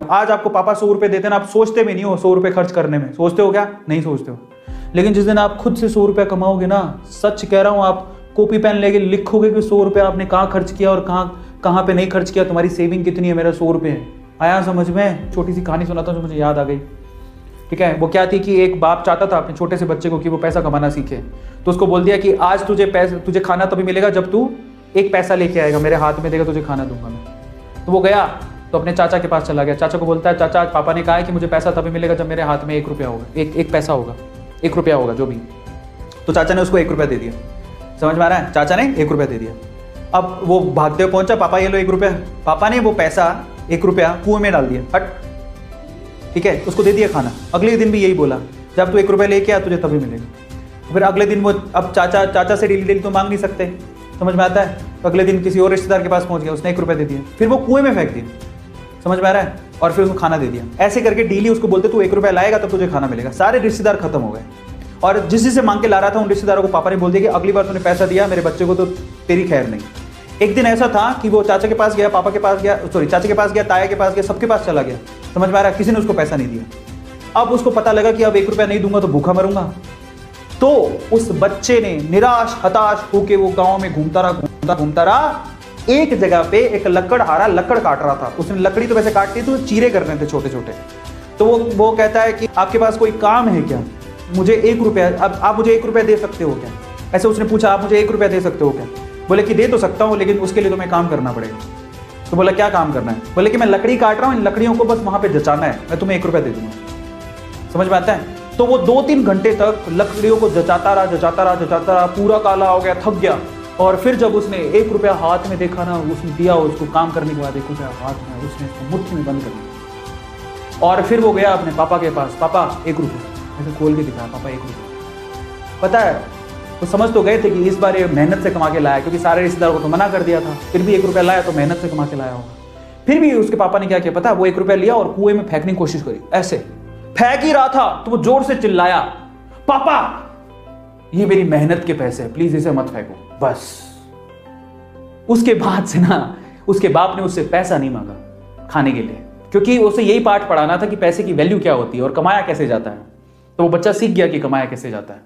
आज आपको पापा 100 रुपए देते ना, आप सोचते भी नहीं हो 100 रुपए खर्च करने में, सोचते हो क्या? नहीं सोचते हो। लेकिन जिस दिन आप खुद से 100 रुपया कमाओगे ना, सच कह रहा हूं, आप कॉपी पेन लेके लिखोगे कि 100 रुपया आपने कहाँ खर्च किया और कहाँ पे नहीं खर्च किया, तुम्हारी सेविंग कितनी है। मेरा 100 रुपये है। आया समझ में? छोटी सी कहानी सुनाता हूं जो मुझे याद आ गई। ठीक है, वो क्या थी कि एक बाप चाहता था अपने छोटे से बच्चे को कि वो पैसा कमाना सीखे। तो उसको बोल दिया कि आज तुझे खाना तभी मिलेगा जब तू एक पैसा लेके आएगा, मेरे हाथ में देगा, तुझे खाना दूंगा मैं। तो वो गया तो अपने चाचा के पास चला गया। चाचा को बोलता है, चाचा आज पापा ने कहा है कि मुझे पैसा तभी मिलेगा जब मेरे हाथ में 1 रुपया होगा, एक पैसा होगा, 1 रुपया होगा जो भी। तो चाचा ने उसको 1 रुपया दे दिया। समझ में आ रहा है? चाचा ने 1 रुपया दे दिया। अब वो भागते हुए पहुंचा, पापा ये लो 1 रुपया। पापा ने वो पैसा 1 रुपया कुएं में डाल दिया, हट। ठीक है, उसको दे दिया खाना। अगले दिन भी यही बोला, जब तू 1 रुपया लेके आ तुझे तभी मिलेगा। फिर अगले दिन वो, अब चाचा से डेली तो मांग नहीं सकते, समझ में आता है? तो अगले दिन किसी और रिश्तेदार के पास पहुंच गया, उसने 1 रुपया दे दिया, फिर वो कुएं में फेंक दिया। समझ में आ रहा है? और फिर उसको खाना दे दिया। ऐसे करके डेली उसको बोलते तू 1 रुपया लाएगा तब तुझे खाना मिलेगा। सारे रिश्तेदार खत्म हो गए और जिस से मांग के ला रहा था उन रिश्तेदारों को पापा ने बोल दिया कि अगली बार तूने पैसा दिया मेरे बच्चे को तो तेरी खैर नहीं। एक दिन ऐसा था कि वो चाचा के पास गया, पापा के पास गया, सॉरी चाचा के पास गया, ताया के पास गया, सबके पास चला गया। समझ में आ रहा है? किसी ने उसको पैसा नहीं दिया। अब उसको पता लगा कि अब 1 रुपया नहीं दूंगा तो भूखा मरूंगा। तो उस बच्चे ने निराश हताश होकर वो गांव में घूमता रहा। एक जगह पे एक लकड़हारा लकड़ काट रहा था। उसने लकड़ी तो वैसे काटती तो चीरे करने थे छोटे छोटे। तो वो कहता है कि आपके पास कोई काम है क्या? मुझे 1 रुपया, अब आप मुझे 1 रुपया दे सकते हो क्या? ऐसे उसने पूछा, आप मुझे 1 रुपया दे सकते हो क्या? बोले कि दे तो सकता हूँ लेकिन उसके लिए तुम्हें काम करना पड़ेगा। तो बोला क्या काम करना है? बोले कि मैं लकड़ी काट रहा हूँ, इन लकड़ियों को बस वहां पे जचाना है, मैं तुम्हें 1 रुपया दे दूंगा। समझ में आता है? तो वो 2-3 घंटे तक लकड़ियों को जचाता रहा, पूरा काला हो गया, थक गया। और फिर जब उसने 1 रुपया हाथ में देखा ना, उसने दिया उसको काम करने के बाद 1 रुपया हाथ में, उसने उसको मुट्ठी में बंद कर दिया। और फिर वो गया अपने पापा के पास, पापा 1 रुपया, ऐसे खोल के दिखाया, पापा 1 रुपया। पता है वो समझ तो गए थे कि इस बार ये मेहनत से कमा के लाया, क्योंकि सारे रिश्तेदारों को तो मना कर दिया था। फिर भी 1 रुपया लाया तो मेहनत से कमा के लाया होगा। फिर भी उसके पापा ने क्या किया पता है? वो 1 रुपया लिया और कुएं में फेंकने की कोशिश करी। ऐसे फेंक ही रहा था तो वो जोर से चिल्लाया, पापा ये मेरी मेहनत के पैसे हैं, प्लीज इसे मत फेंको। बस उसके बाद से ना उसके बाप ने उससे पैसा नहीं मांगा खाने के लिए, क्योंकि उसे यही पाठ पढ़ाना था कि पैसे की वैल्यू क्या होती है और कमाया कैसे जाता है। तो वो बच्चा सीख गया कि कमाया कैसे जाता है।